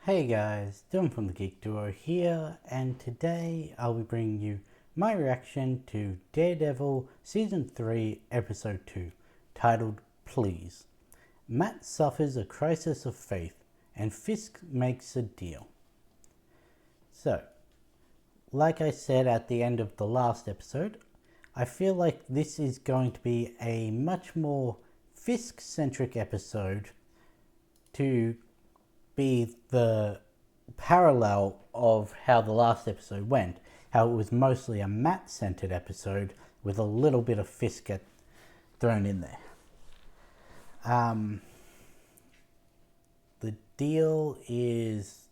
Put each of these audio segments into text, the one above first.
Hey guys, Dylan from the Geek Duo here, and today I'll be bringing you my reaction to Daredevil Season 3, Episode 2, titled Please. Matt suffers a crisis of faith, and Fisk makes a deal. So, like I said at the end of the last episode, I feel like this is going to be a much more Fisk-centric episode to be the parallel of how the last episode went, how it was mostly a Matt-centered episode with a little bit of Fisk thrown in there. The deal is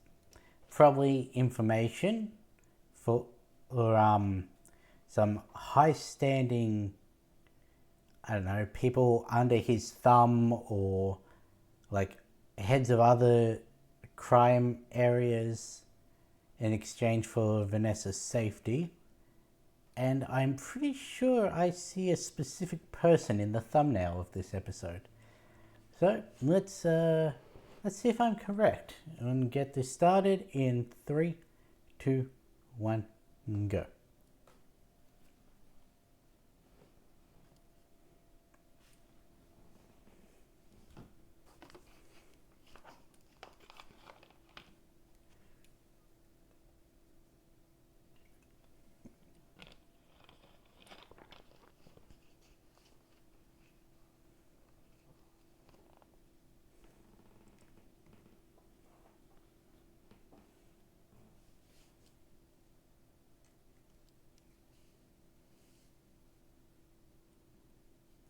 probably information for some high-standing, people under his thumb, or like heads of other crime areas in exchange for Vanessa's safety. And I'm pretty sure I see a specific person in the thumbnail of this episode. So let's see if I'm correct and get this started in 3, 2, 1, go.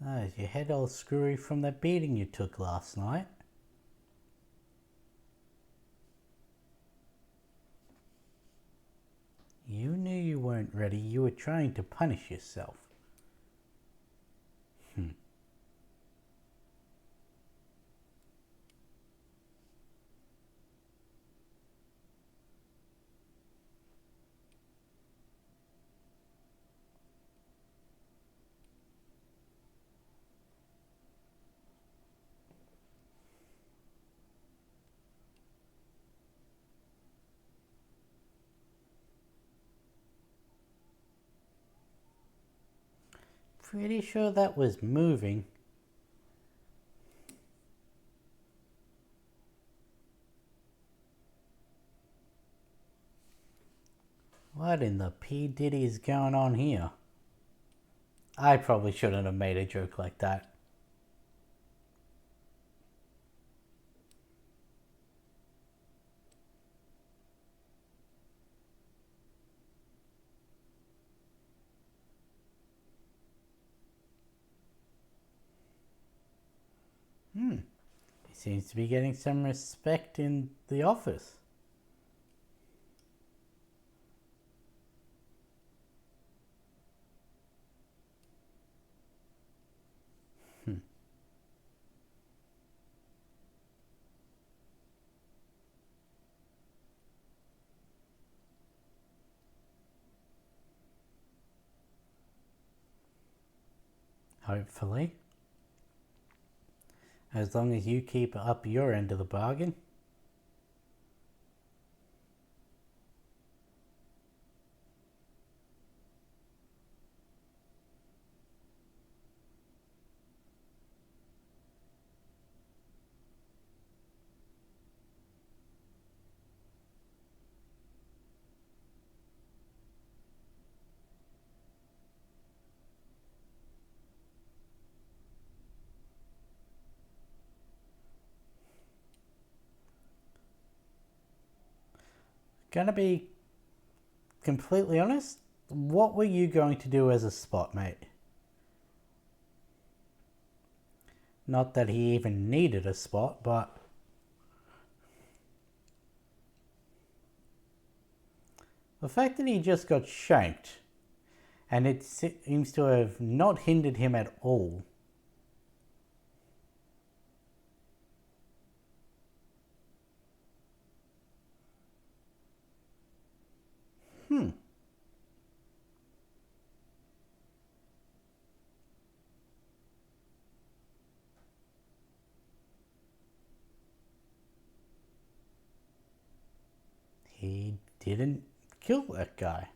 Oh, is your head all screwy from that beating you took last night? You knew you weren't ready. You were trying to punish yourself. Pretty sure that was moving. What in the P. Diddy is going on here? I probably shouldn't have made a joke like that. He seems to be getting some respect in the office. Hopefully. As long as you keep up your end of the bargain. Gonna be completely honest, what were you going to do as a spot, mate? Not that he even needed a spot, but the fact that he just got shanked and it seems to have not hindered him at all. didn't kill that guy.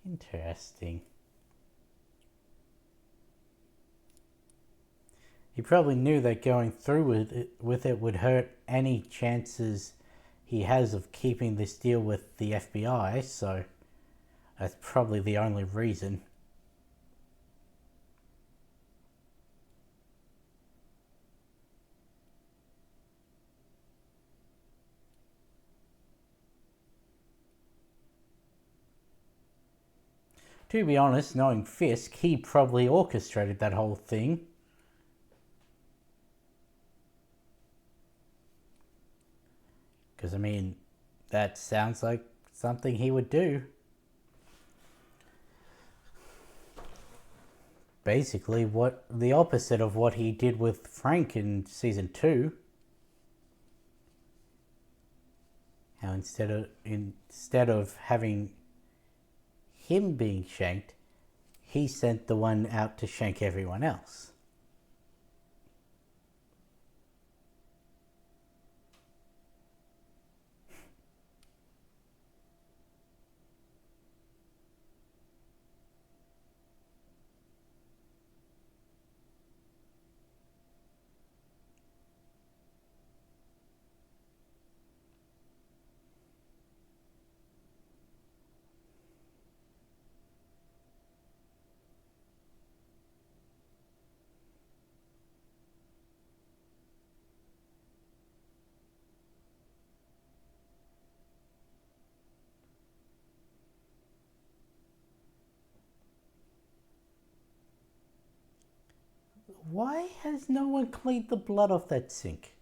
Interesting. He probably knew that going through with it would hurt any chances he has of keeping this deal with the FBI, so that's probably the only reason. To be honest, knowing Fisk, he probably orchestrated that whole thing. Because, I mean, that sounds like something he would do. Basically, what the opposite of what he did with Frank in season 2. How instead of having him being shanked, he sent the one out to shank everyone else. Why has no one cleaned the blood off that sink?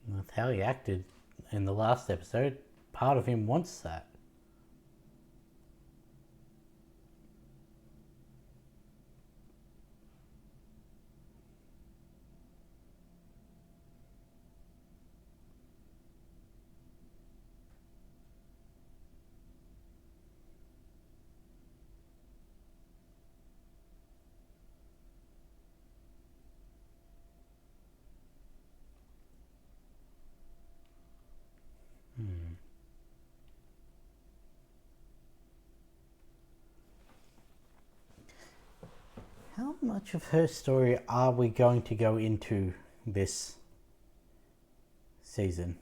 With how he acted in the last episode, part of him wants that. How much of her story are we going to go into this season?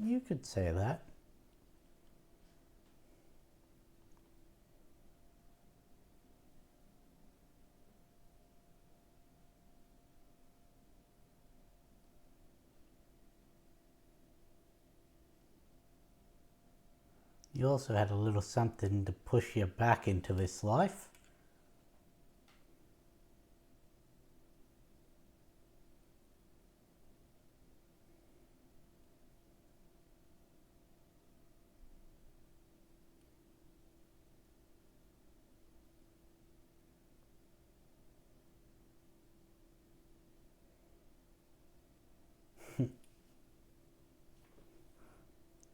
You could say that. You also had a little something to push you back into this life.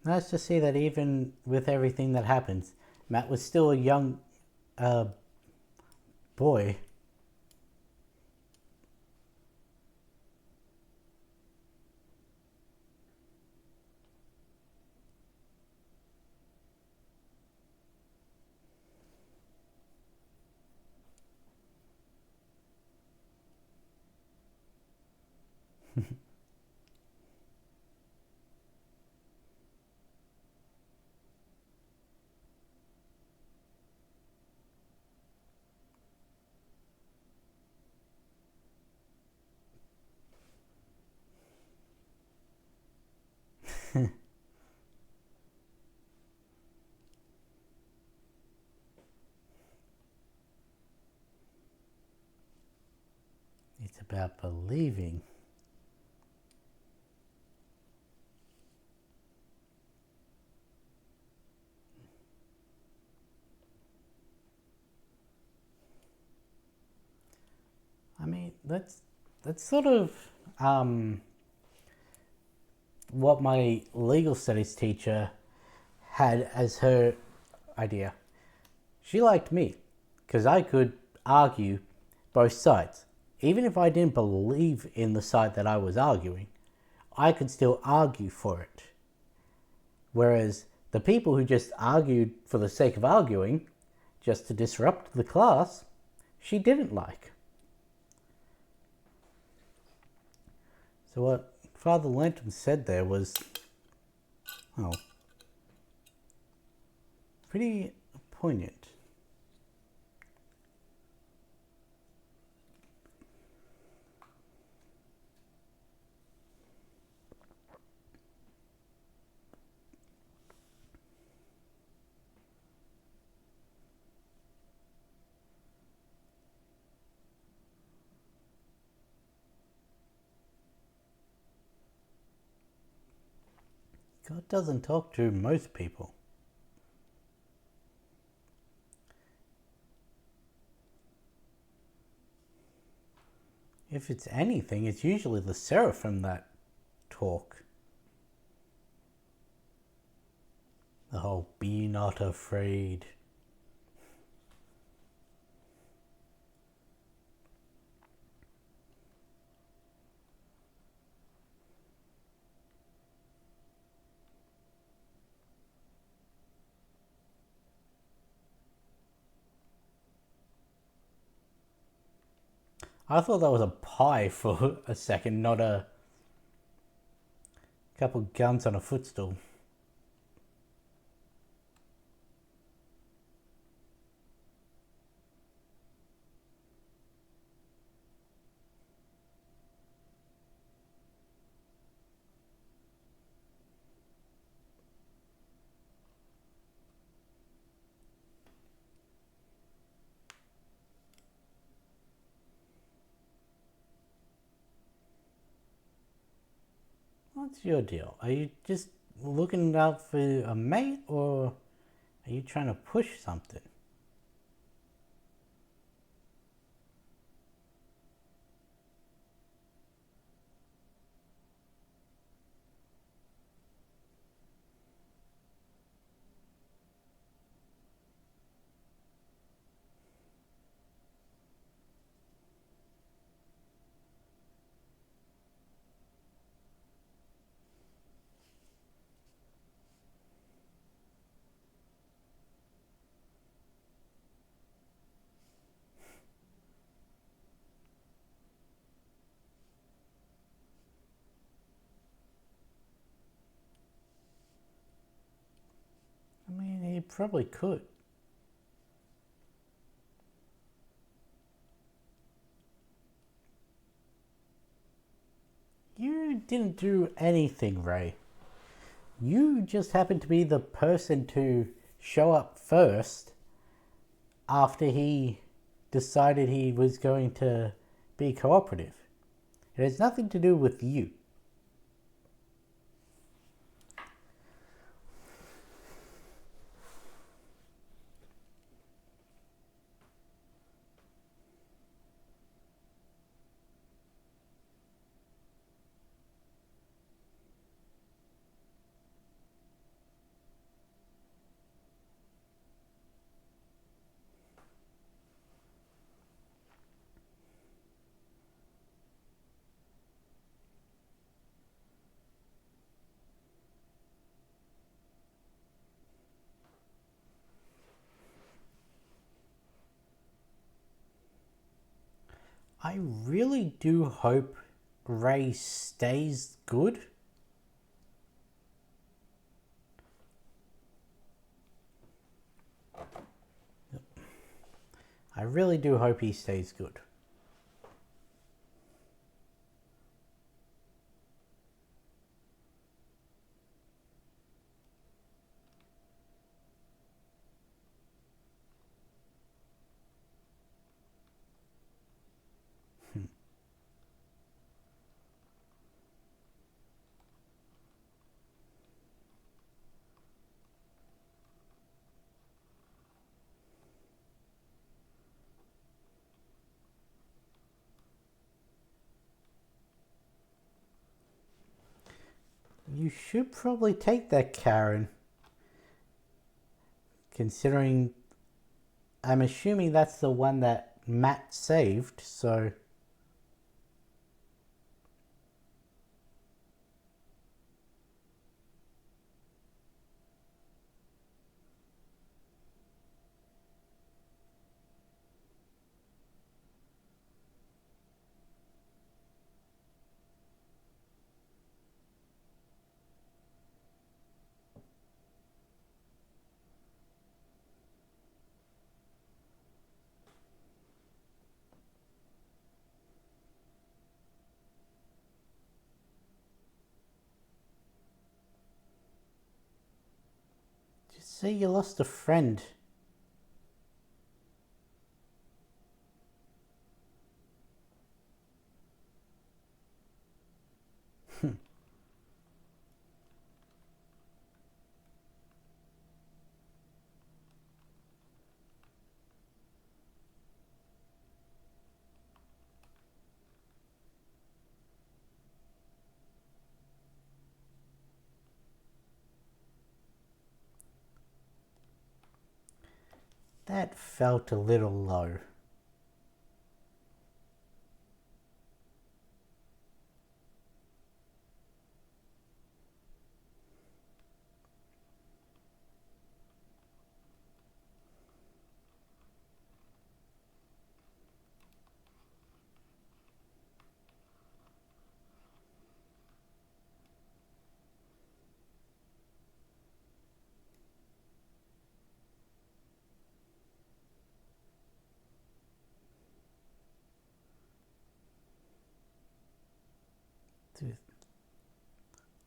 Nice to see that even with everything that happens, Matt was still a young boy. It's about believing. I mean, that's sort of what my legal studies teacher had as her idea. She liked me because I could argue both sides. Even if I didn't believe in the side that I was arguing, I could still argue for it. Whereas the people who just argued for the sake of arguing, just to disrupt the class, she didn't like. So what Father Lantern said there was, oh, pretty poignant. God doesn't talk to most people. If it's anything, it's usually the seraphim that talk. The whole "be not afraid." I thought that was a pie for a second, not a couple guns on a footstool. What's your deal? Are you just looking out for a mate, or are you trying to push something? I mean, he probably could. You didn't do anything, Ray. You just happened to be the person to show up first after he decided he was going to be cooperative. It has nothing to do with you. I really do hope Ray stays good. I really do hope he stays good. You should probably take that, Karen. Considering I'm assuming that's the one that Matt saved, so... Just say you lost a friend. That felt a little low.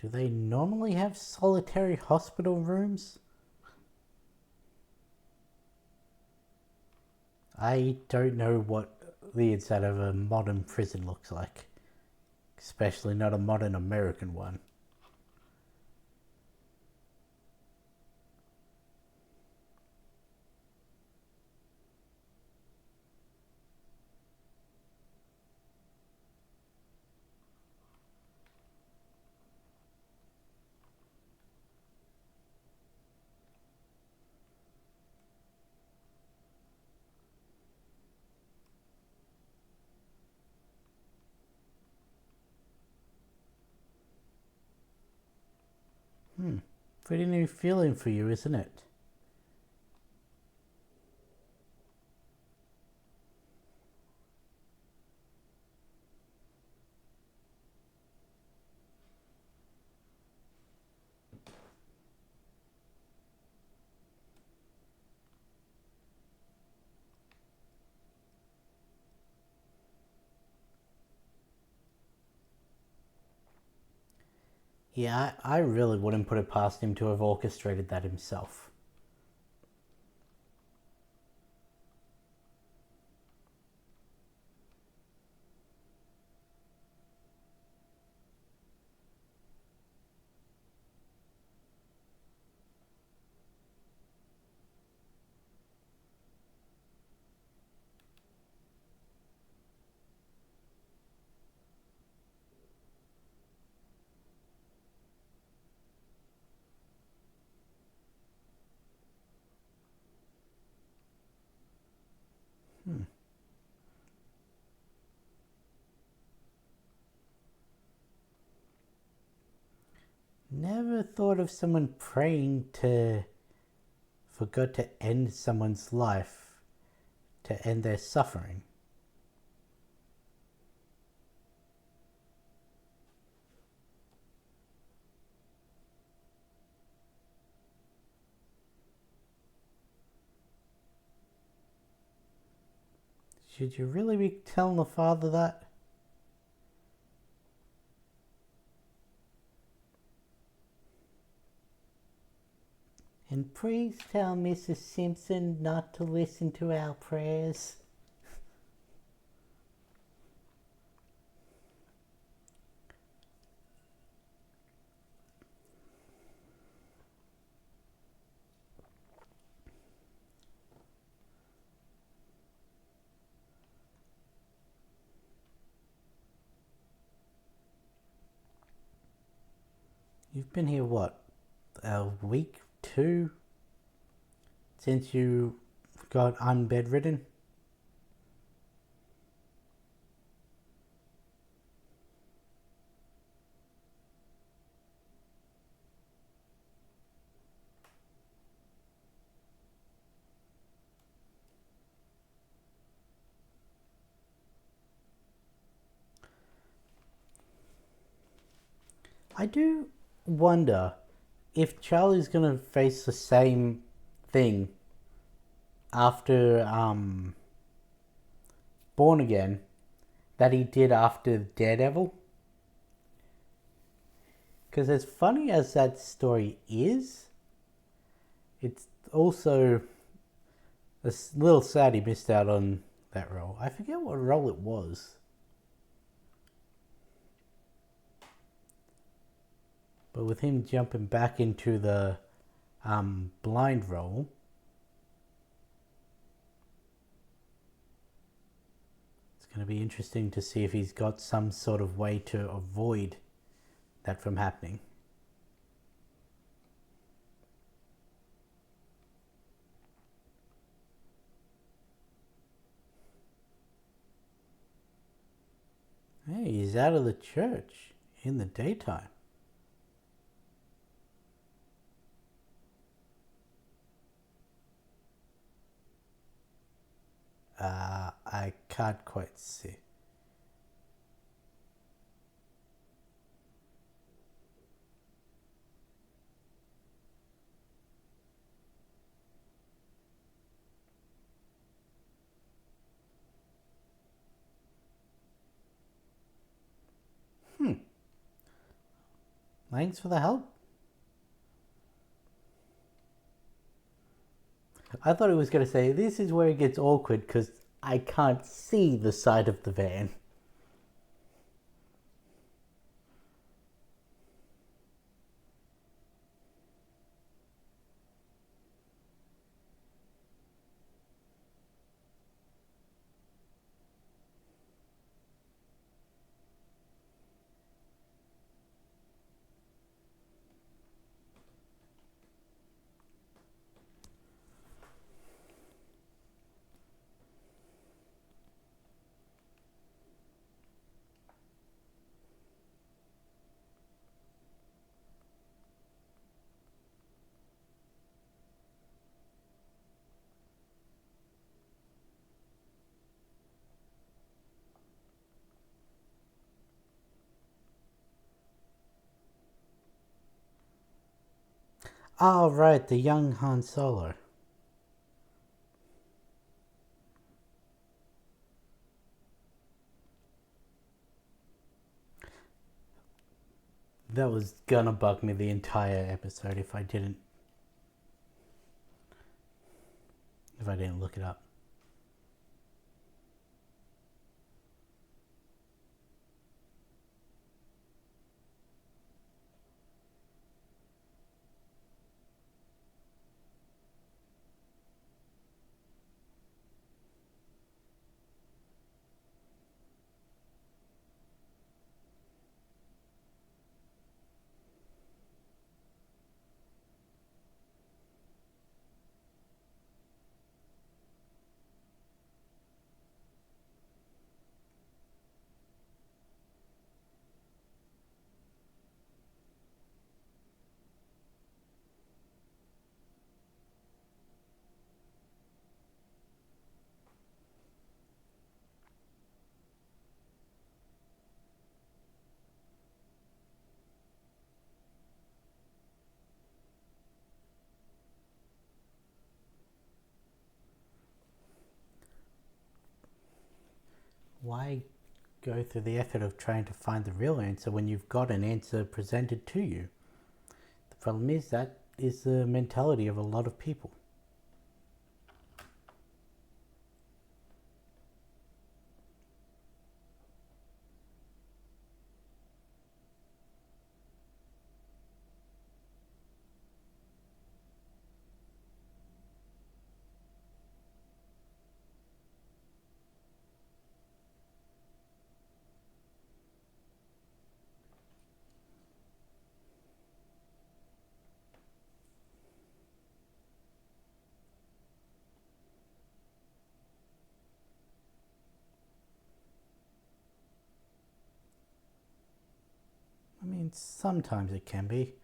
Do they normally have solitary hospital rooms? I don't know what the inside of a modern prison looks like. Especially not a modern American one. Pretty new feeling for you, isn't it? Yeah, I really wouldn't put it past him to have orchestrated that himself. Never thought of someone praying for God to end someone's life, to end their suffering. Should you really be telling the father that? And please tell Mrs. Simpson not to listen to our prayers. You've been here, what, a week, two, since you got unbedridden? I do wonder if Charlie's gonna face the same thing after Born Again that he did after Daredevil. Because as funny as that story is, it's also a little sad he missed out on that role. I forget what role it was. But with him jumping back into the blind role, it's going to be interesting to see if he's got some sort of way to avoid that from happening. Hey, he's out of the church in the daytime. I can't quite see. Thanks for the help. I thought it was going to say, this is where it gets awkward because I can't see the side of the van. Oh, right, the young Han Solo. That was gonna bug me the entire episode if I didn't look it up. go through the effort of trying to find the real answer when you've got an answer presented to you. The problem is that is the mentality of a lot of people. I mean, sometimes it can be.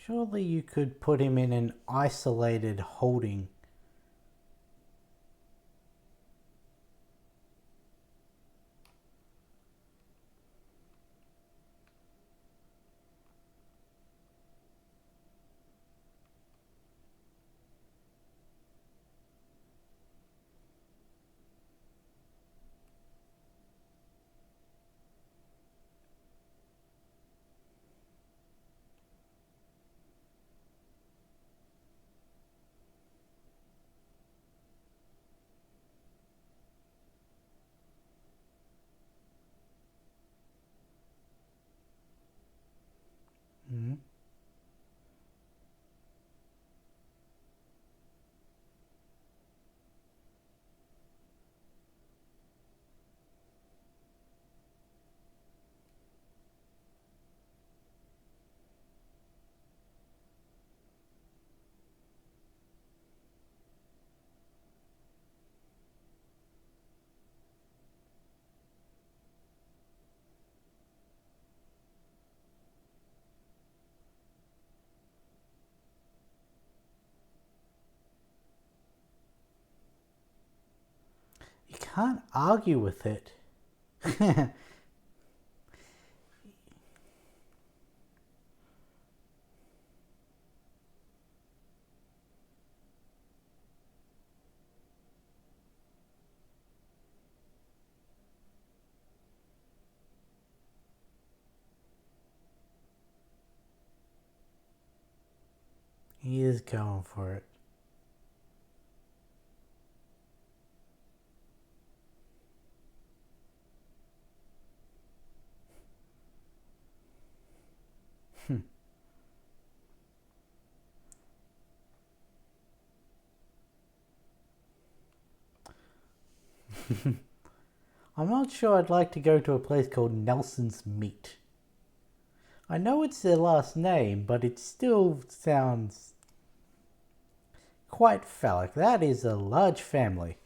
Surely you could put him in an isolated holding. Mm-hmm. You can't argue with it. He is going for it. I'm not sure I'd like to go to a place called Nelson's Meat. I know it's their last name, but it still sounds quite phallic. That is a large family.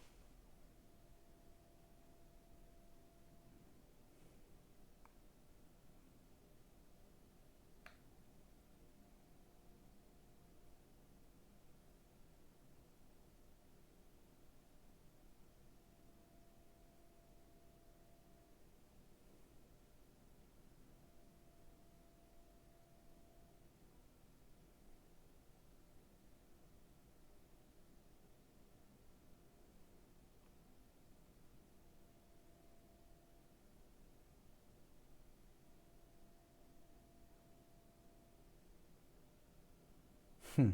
Hmm.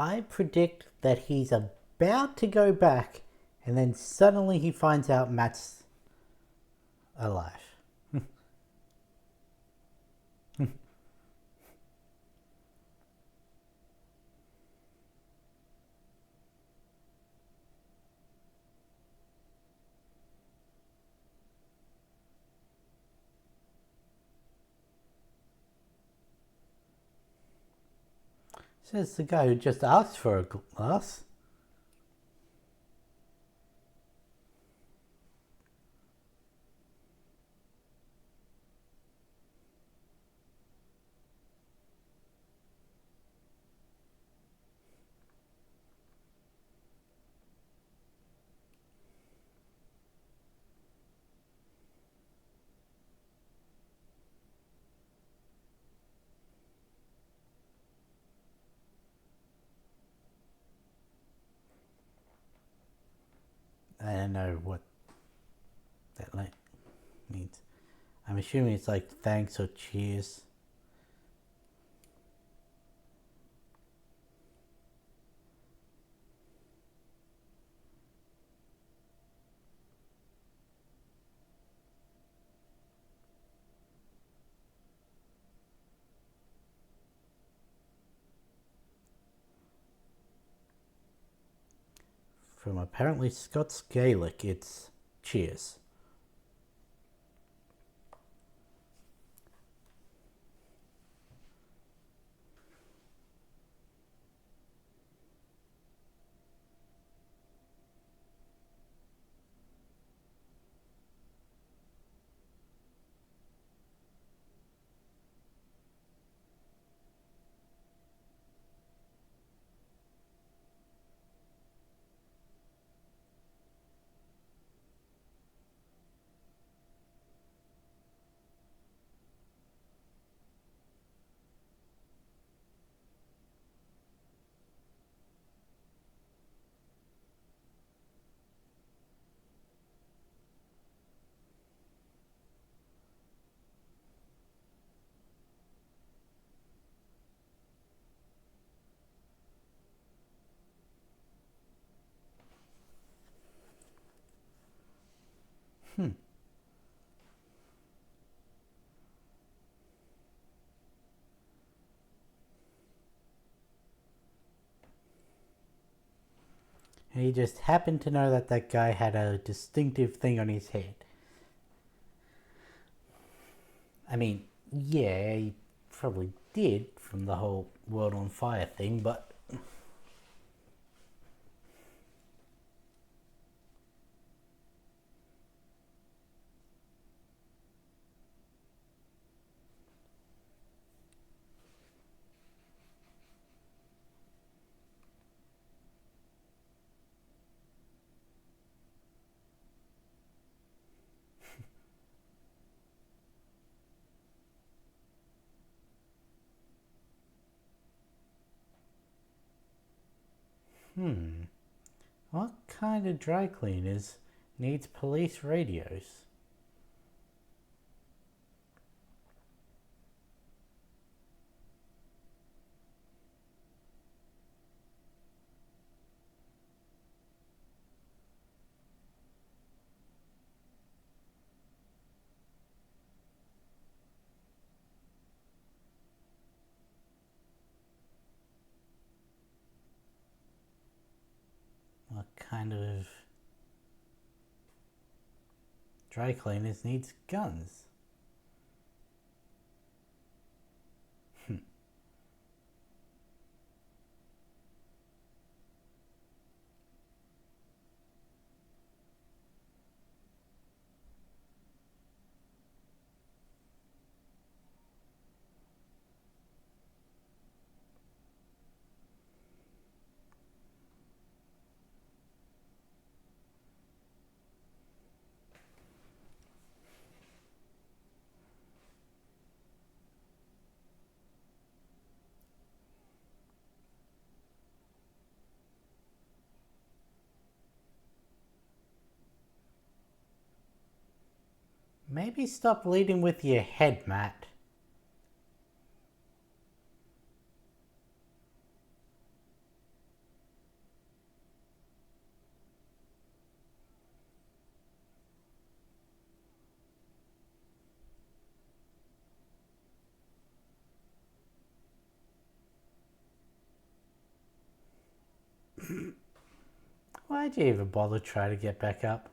I predict that he's about to go back, and then suddenly he finds out Matt's alive. Says the guy who just asked for a glass. I don't know what that means. I'm assuming it's like thanks or cheers. From apparently Scots Gaelic, it's cheers. Hmm. And he just happened to know that that guy had a distinctive thing on his head. I mean, yeah, he probably did from the whole world on fire thing, but what kind of dry cleaners needs police radios? What kind of dry cleaners needs guns? Maybe stop leading with your head, Matt. Why'd you even bother trying to get back up?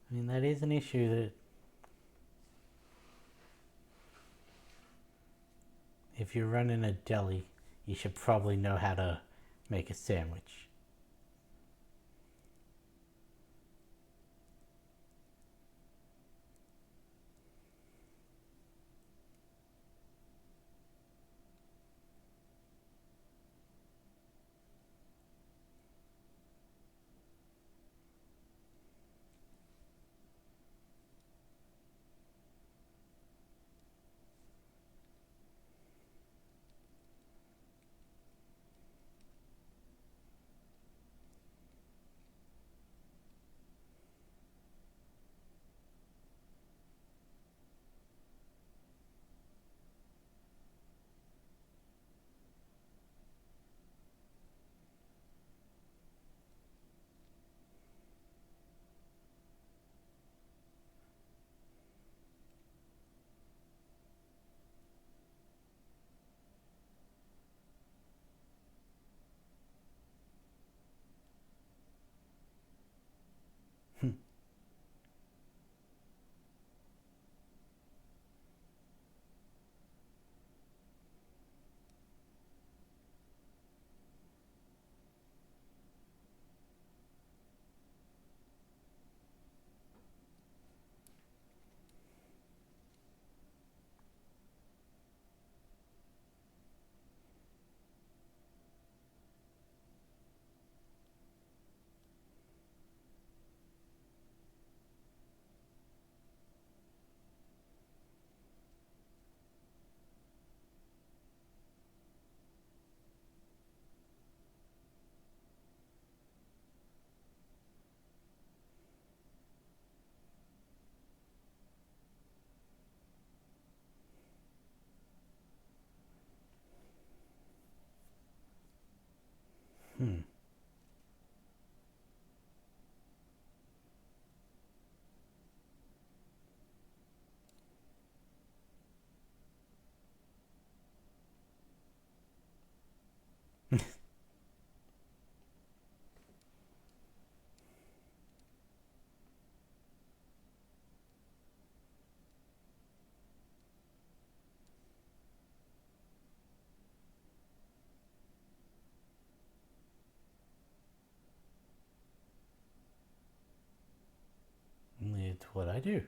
I mean, that is an issue that if you're running a deli, you should probably know how to make a sandwich. Hmm. It's what I do.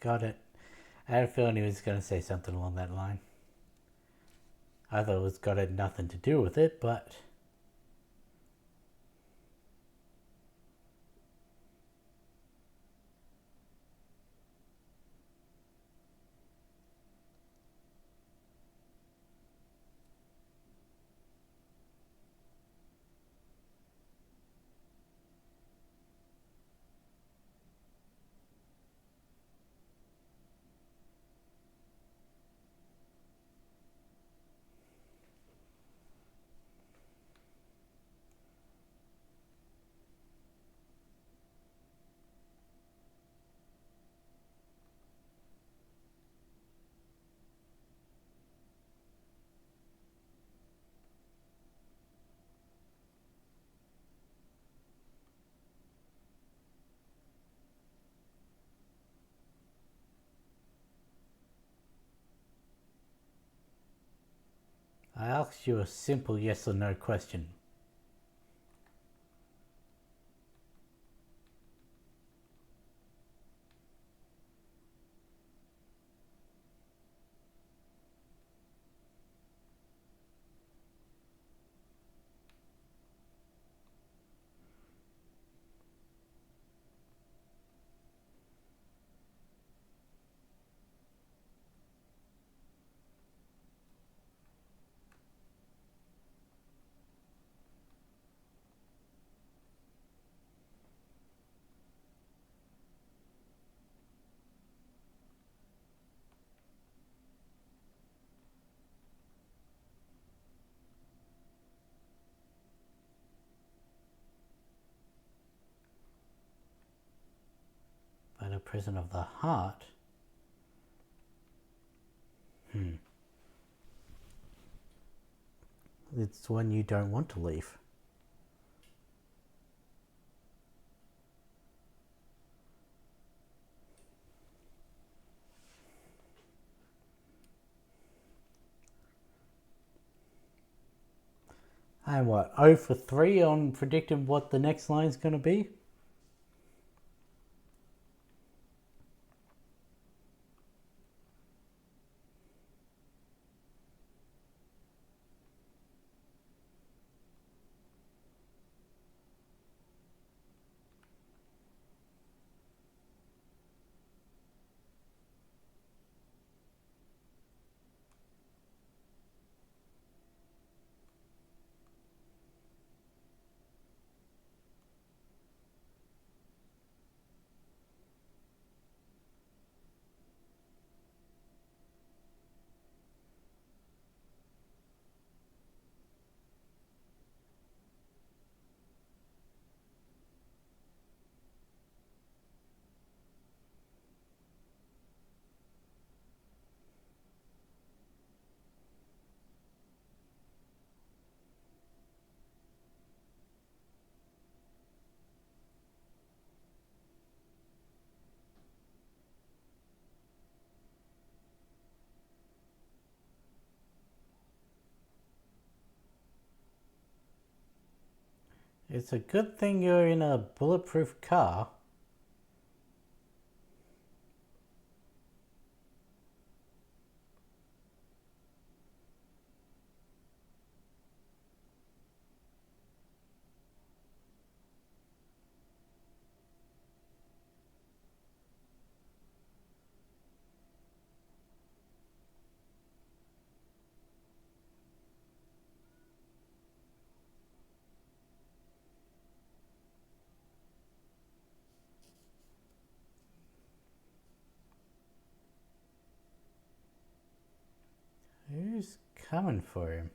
Got it. I had a feeling he was going to say something along that line. I thought it was got nothing to do with it, but I asked you a simple yes or no question. But a prison of the heart? It's one you don't want to leave. And what, 0 for 3 on predicting what the next line's going to be? It's a good thing you're in a bulletproof car. Who's coming for him?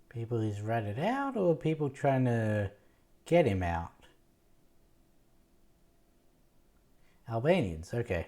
People he's ratted out, or people trying to get him out? Albanians, okay.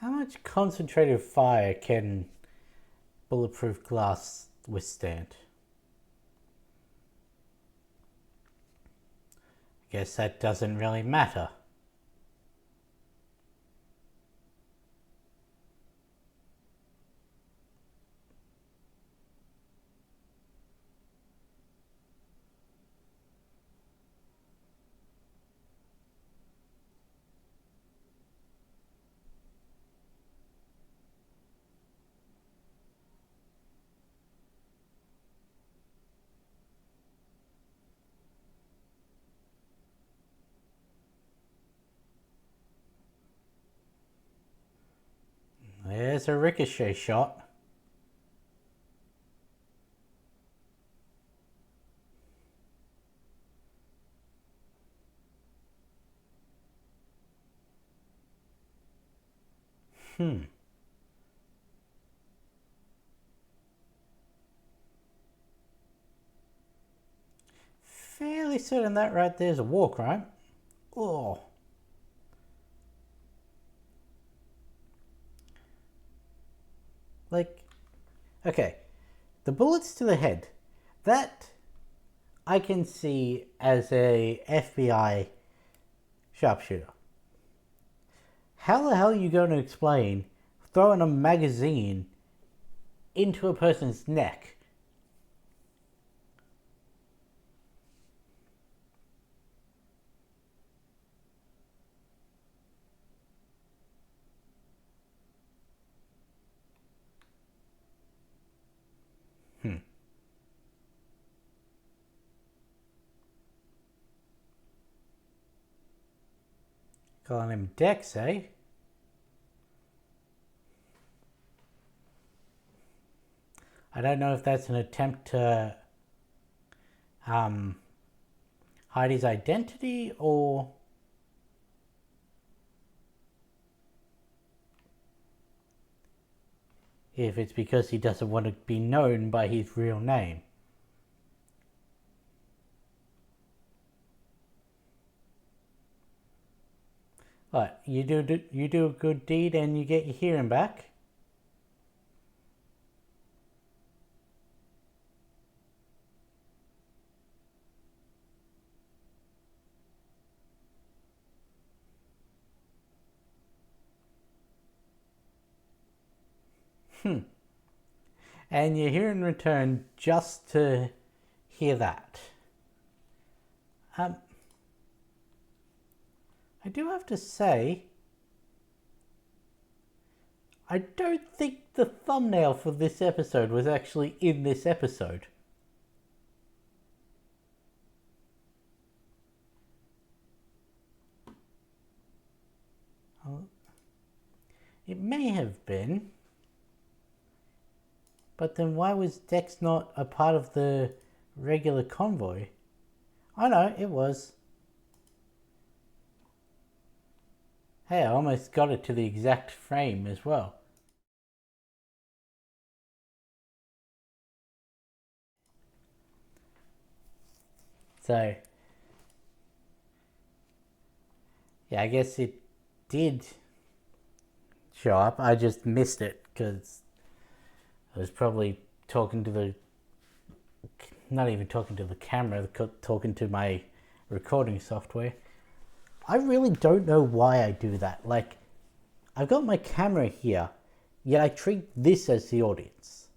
How much concentrated fire can bulletproof glass withstand? Guess that doesn't really matter. There's a ricochet shot. fairly certain that right there's a walk, right? Oh. Like, okay. The bullets to the head. That I can see as a FBI sharpshooter. How the hell are you going to explain throwing a magazine into a person's neck? Calling him Dex, eh? I don't know if that's an attempt to hide his identity or if it's because he doesn't want to be known by his real name. What, you do a good deed and you get your hearing back? And you're here in return just to hear that. I do have to say, I don't think the thumbnail for this episode was actually in this episode. It may have been. But then why was Dex not a part of the regular convoy? Oh no, it was. Hey, I almost got it to the exact frame as well. So, yeah, I guess it did show up. I just missed it because I was probably talking to the, not even talking to the camera, talking to my recording software. I really don't know why I do that. Like, I've got my camera here, yet I treat this as the audience.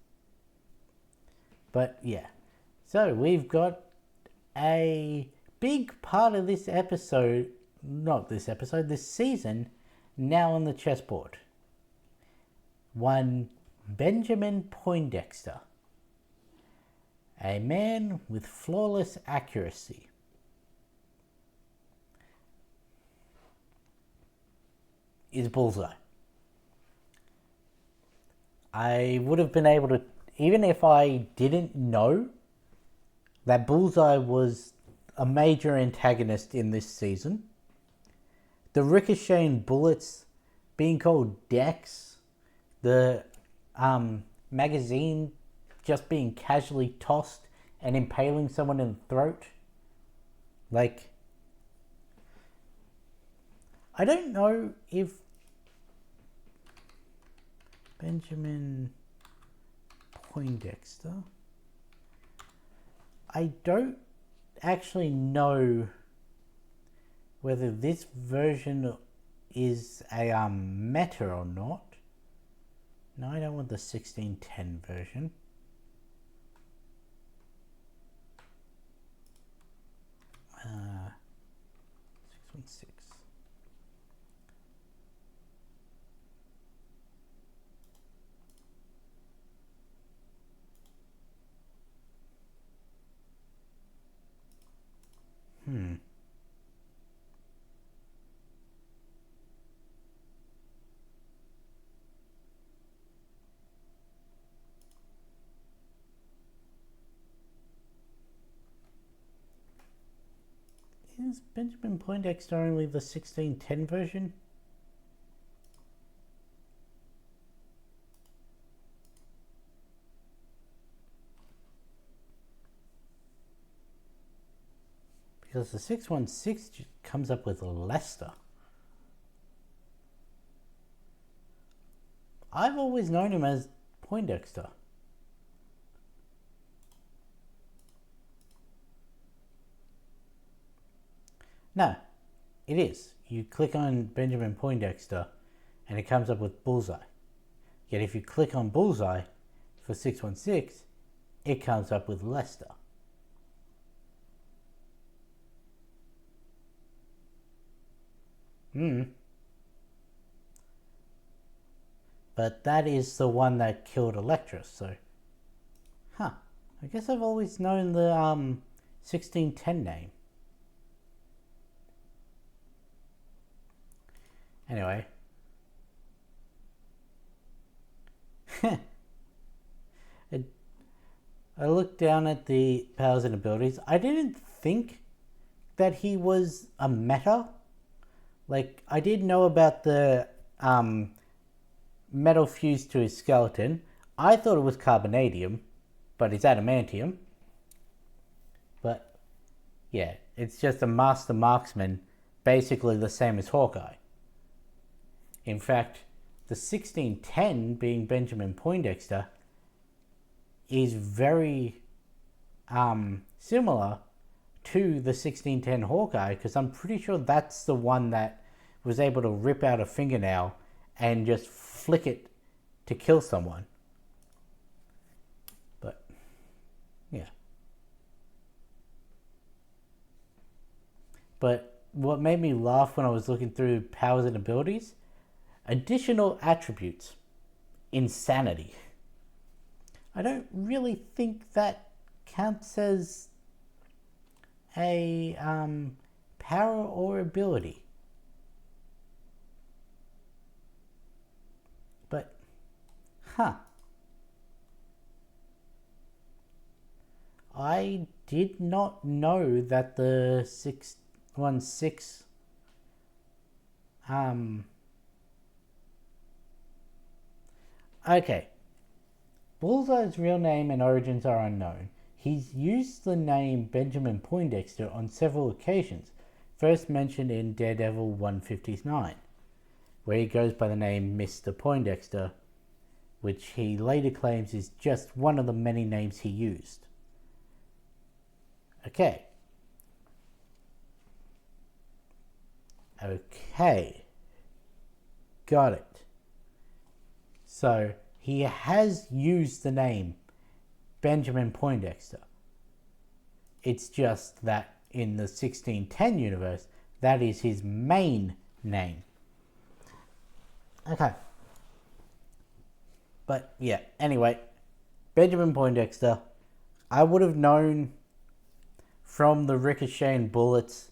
But yeah, so we've got a big part of this episode, not this episode, this season, now on the chessboard. One Benjamin Poindexter, a man with flawless accuracy. Is Bullseye. I would have been able to, even if I didn't know that Bullseye was a major antagonist in this season, the ricocheting bullets being called Dex, the magazine just being casually tossed and impaling someone in the throat. Like, I don't know if Benjamin Poindexter, I don't actually know whether this version is a meta or not. No, I don't want the 1610 version. Uh, 616. Is Benjamin Poindexter only the 1610 version? Because the 616 comes up with Lester. I've always known him as Poindexter. No, it is. You click on Benjamin Poindexter and it comes up with Bullseye. Yet if you click on Bullseye for 616, it comes up with Lester. But that is the one that killed Elektra, so... I guess I've always known the 1610 name. Anyway. I looked down at the powers and abilities. I didn't think that he was a meta. Like, I did know about the metal fused to his skeleton. I thought it was carbonadium, but it's adamantium. But, yeah, it's just a master marksman, basically the same as Hawkeye. In fact, the 1610, being Benjamin Poindexter, is very similar to the 1610 Hawkeye, because I'm pretty sure that's the one that was able to rip out a fingernail and just flick it to kill someone. But, yeah. But what made me laugh when I was looking through powers and abilities, additional attributes, insanity. I don't really think that counts as a power or ability. But, I did not know that the 616 okay. Bullseye's real name and origins are unknown. He's used the name Benjamin Poindexter on several occasions, first mentioned in Daredevil 159, where he goes by the name Mr. Poindexter, which he later claims is just one of the many names he used. Okay. Got it. So, he has used the name Benjamin Poindexter. It's just that in the 1610 universe, that is his main name. Okay. But yeah, anyway, Benjamin Poindexter, I would have known from the ricocheting bullets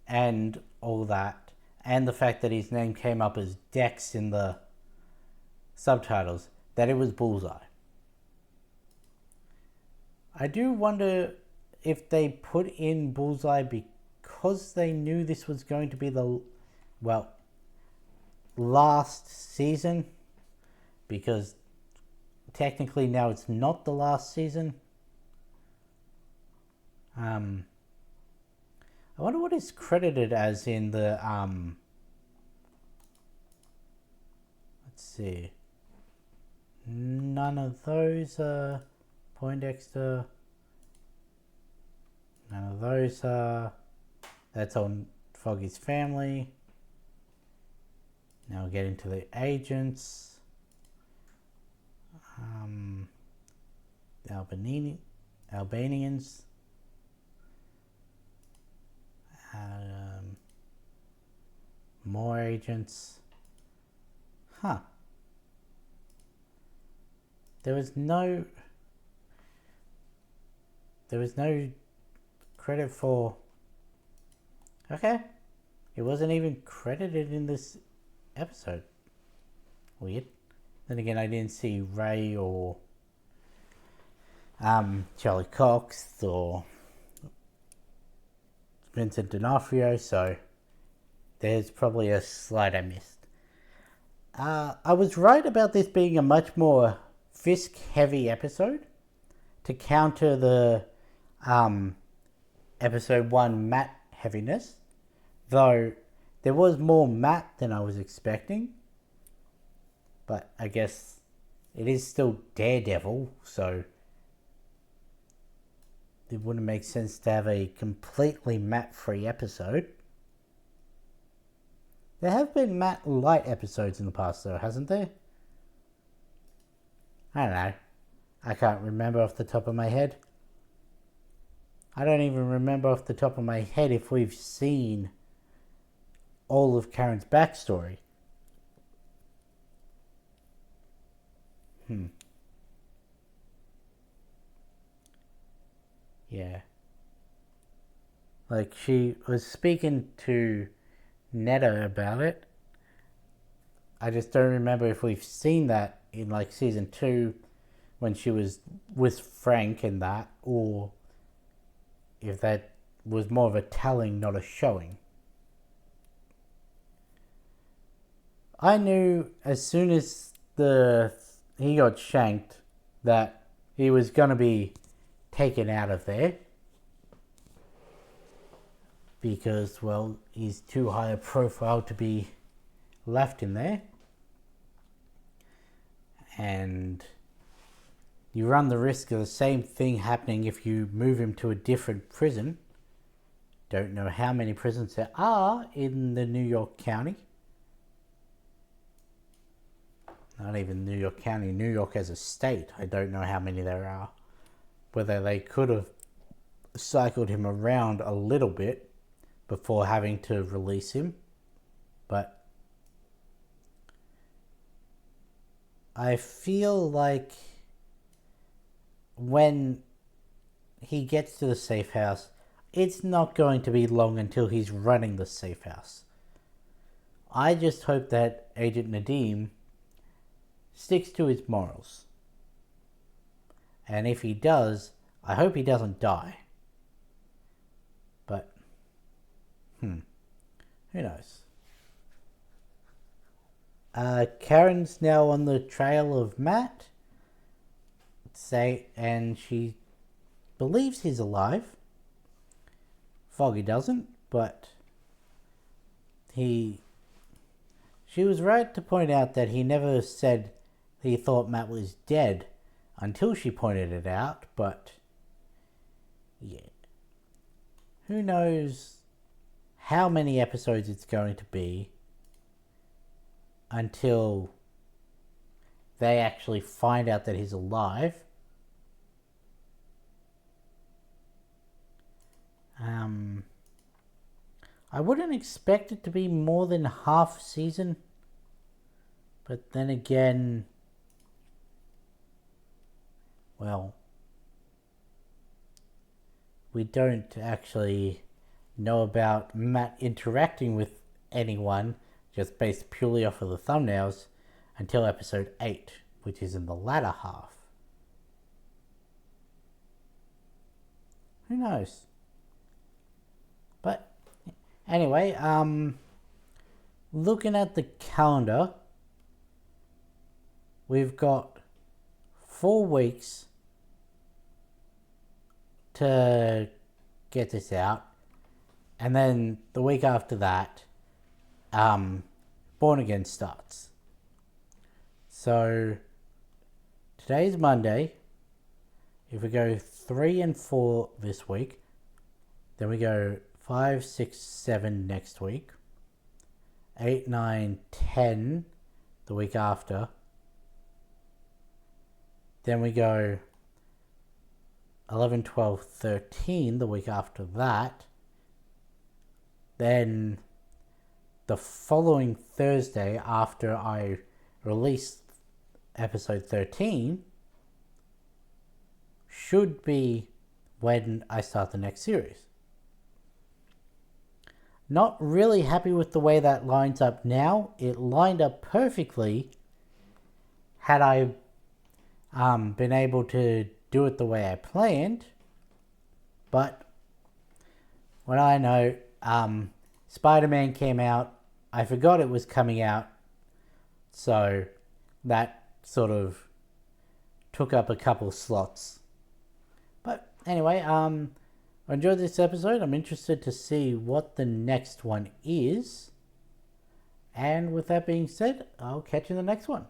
and all that, and the fact that his name came up as Dex in the subtitles, that it was Bullseye. I do wonder if they put in Bullseye because they knew this was going to be the, well, last season, because technically now it's not the last season. I wonder what is credited as in the, let's see. None of those are Poindexter. None of those are. That's on Foggy's family. Now we'll get into the agents. The Albanians. More agents. There was no credit for... Okay. It wasn't even credited in this episode. Weird. Then again, I didn't see Ray or Charlie Cox or Vincent D'Onofrio, so there's probably a slide I missed. I was right about this being a much more Fisk heavy episode to counter the episode 1 Matt heaviness, though there was more Matt than I was expecting. But I guess it is still Daredevil, so it wouldn't make sense to have a completely Matt-free episode. There have been Matt light episodes in the past, though, hasn't there? I don't know. I can't remember off the top of my head. I don't even remember off the top of my head if we've seen all of Karen's backstory. Yeah. Like, she was speaking to Netta about it. I just don't remember if we've seen that in, like, season 2 when she was with Frank and that, or if that was more of a telling, not a showing. I knew as soon as he got shanked that he was going to be taken out of there because, well, he's too high a profile to be left in there. And you run the risk of the same thing happening if you move him to a different prison. Don't know how many prisons there are in the New York County. Not even New York County, New York as a state. I don't know how many there are. Whether they could have cycled him around a little bit before having to release him. But I feel like when he gets to the safe house, it's not going to be long until he's running the safe house. I just hope that Agent Nadeem sticks to his morals. And if he does, I hope he doesn't die. But, who knows? Karen's now on the trail of Matt. And she believes he's alive. Foggy doesn't, but she was right to point out that he never said he thought Matt was dead until she pointed it out, but yeah. Who knows how many episodes it's going to be until they actually find out that he's alive. I wouldn't expect it to be more than half a season. But then again, well, we don't actually know about Matt interacting with anyone just based purely off of the thumbnails until episode 8, which is in the latter half. Who knows? But anyway, looking at the calendar, we've got 4 weeks to get this out. And then the week after that, Born Again starts. So today's Monday. If we go 3 and 4 this week, then we go 5, 6, 7 next week, 8, 9, 10 the week after. Then we go 11, 12, 13 the week after that. Then the following Thursday after I release episode 13 should be when I start the next series. Not really happy with the way that lines up now. It lined up perfectly had I been able to do it the way I planned. But what I know, Spider-Man came out. I forgot it was coming out. So that sort of took up a couple slots. But anyway, I enjoyed this episode. I'm interested to see what the next one is. And with that being said, I'll catch you in the next one.